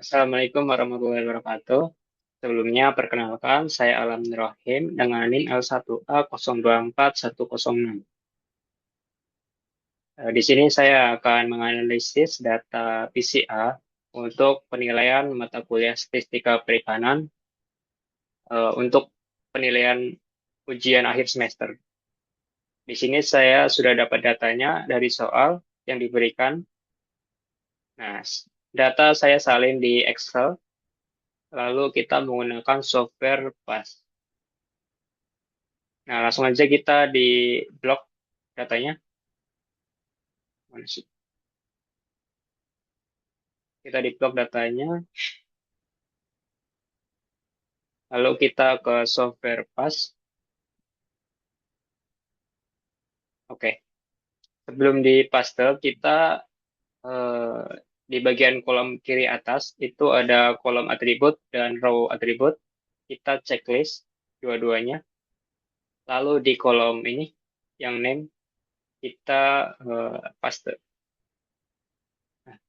Assalamualaikum warahmatullahi wabarakatuh. Sebelumnya, perkenalkan, saya Alam Rohim dengan NIM L1A024106. Di sini saya akan menganalisis data PCA untuk penilaian mata kuliah Statistika Perikanan untuk penilaian ujian akhir semester. Di sini saya sudah dapat datanya dari soal yang diberikan. Nah, data saya salin di Excel, lalu kita menggunakan software PAS. Nah, langsung aja kita di blok datanya. Mana sih? Kita di blok datanya, lalu kita ke software PAS. Oke, sebelum di paste, kita eh, di bagian kolom kiri atas itu ada kolom atribut dan row atribut. Kita checklist dua-duanya. Lalu di kolom ini, yang name, kita paste. Nah,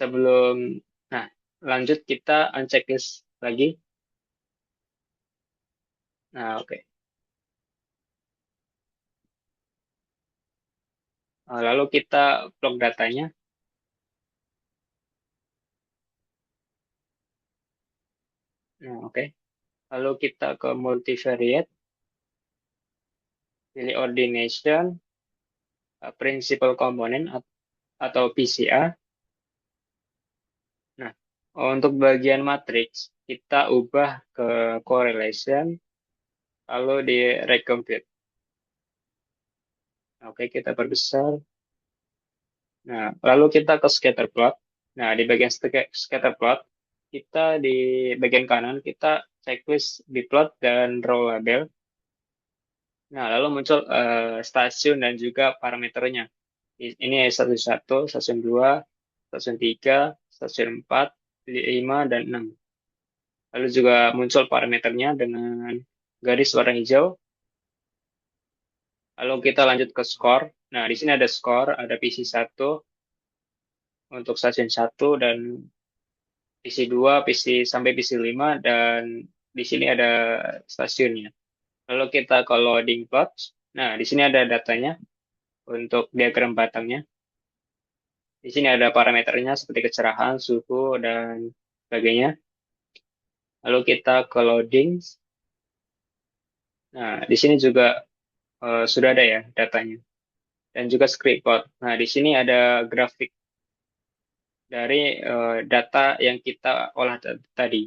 sebelum, nah, lanjut kita unchecklist lagi. Nah, oke. Lalu kita blok datanya. Nah, oke. Lalu kita ke multivariate, pilih ordination, principal component atau PCA. Nah, untuk bagian matrix, kita ubah ke correlation, lalu di recompute. Oke, kita perbesar. Nah, lalu kita ke scatter plot. Nah, di bagian scatter plot, kita di bagian kanan, kita checklist di plot dan row label. Nah, lalu muncul stasiun dan juga parameternya. Ini stasiun 1, stasiun 2, stasiun 3, stasiun 4, 5, dan 6. Lalu juga muncul parameternya dengan garis warna hijau. Lalu kita lanjut ke skor. Nah, di sini ada skor, ada PC 1 untuk stasiun 1 dan PC 2, PC sampai PC 5, dan di sini ada stasiunnya. Lalu kita ke loading plot. Nah, di sini ada datanya untuk diagram batangnya. Di sini ada parameternya seperti kecerahan, suhu, dan sebagainya. Lalu kita ke loading. Nah, di sini juga sudah ada ya datanya. Dan juga script plot. Nah, di sini ada grafik dari data yang kita olah tadi.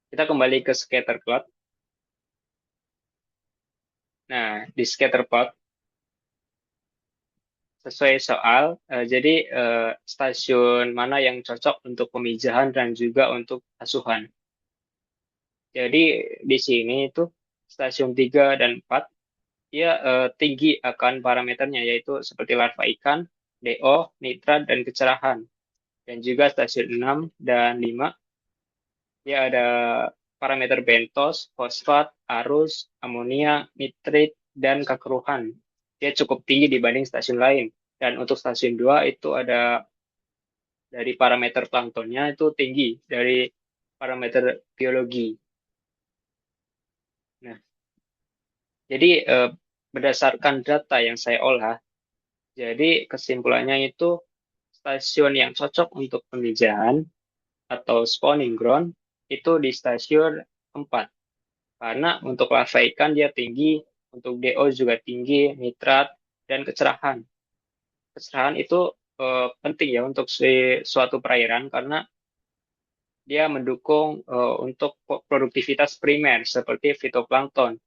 Kita kembali ke scatter plot. Nah, di scatter plot, sesuai soal, jadi stasiun mana yang cocok untuk pemijahan dan juga untuk asuhan. Jadi di sini itu stasiun 3 dan 4 dia tinggi akan parameternya yaitu seperti larva ikan, DO, nitrat, dan kecerahan. Dan juga stasiun 6 dan 5 dia ada parameter bentos, fosfat, arus, amonia, nitrit, dan kekeruhan. Dia cukup tinggi dibanding stasiun lain. Dan untuk stasiun 2 itu ada dari parameter planktonnya itu tinggi dari parameter biologi. Nah, jadi berdasarkan data yang saya olah, jadi kesimpulannya itu stasiun yang cocok untuk pemijahan atau spawning ground itu di stasiun 4. Karena untuk larva ikan dia tinggi, untuk DO juga tinggi, nitrat, dan kecerahan. Kecerahan itu penting ya untuk suatu perairan karena dia mendukung untuk produktivitas primer seperti fitoplankton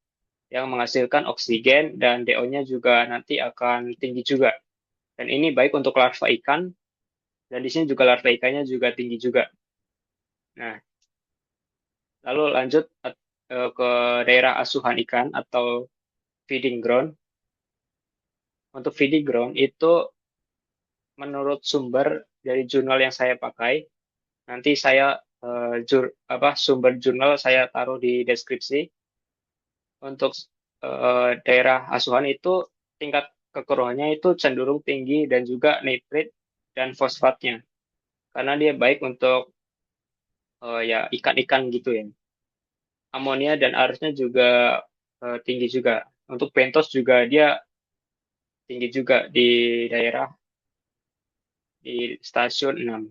yang menghasilkan oksigen dan DO-nya juga nanti akan tinggi juga. Dan ini baik untuk larva ikan dan di sini juga larva ikannya juga tinggi juga. Nah, lalu lanjut ke daerah asuhan ikan atau feeding ground. Untuk feeding ground itu menurut sumber dari jurnal yang saya pakai, nanti saya sumber jurnal saya taruh di deskripsi. Untuk daerah asuhan itu tingkat kekeruhannya itu cenderung tinggi dan juga nitrit dan fosfatnya karena dia baik untuk ya ikan-ikan gitu ya. Amonia dan arusnya juga tinggi juga. Untuk Bentos juga dia tinggi juga di daerah di stasiun 6.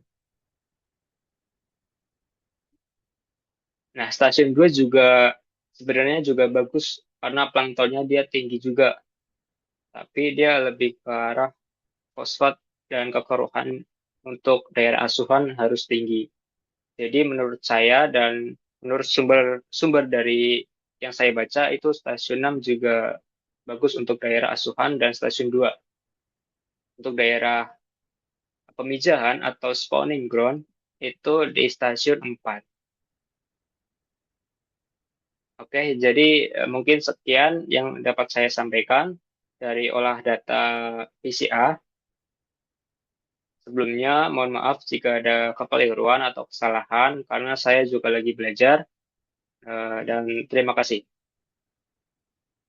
Nah, stasiun 2 juga sebenarnya juga bagus karena planktonnya dia tinggi juga, tapi dia lebih ke arah fosfat dan kekeruhan untuk daerah asuhan harus tinggi. Jadi menurut saya dan menurut sumber dari yang saya baca itu stasiun 6 juga bagus untuk daerah asuhan dan stasiun 2 untuk daerah pemijahan atau spawning ground itu di stasiun 4. Oke, jadi mungkin sekian yang dapat saya sampaikan dari olah data PCA. Sebelumnya, mohon maaf jika ada kekeliruan atau kesalahan karena saya juga lagi belajar dan terima kasih.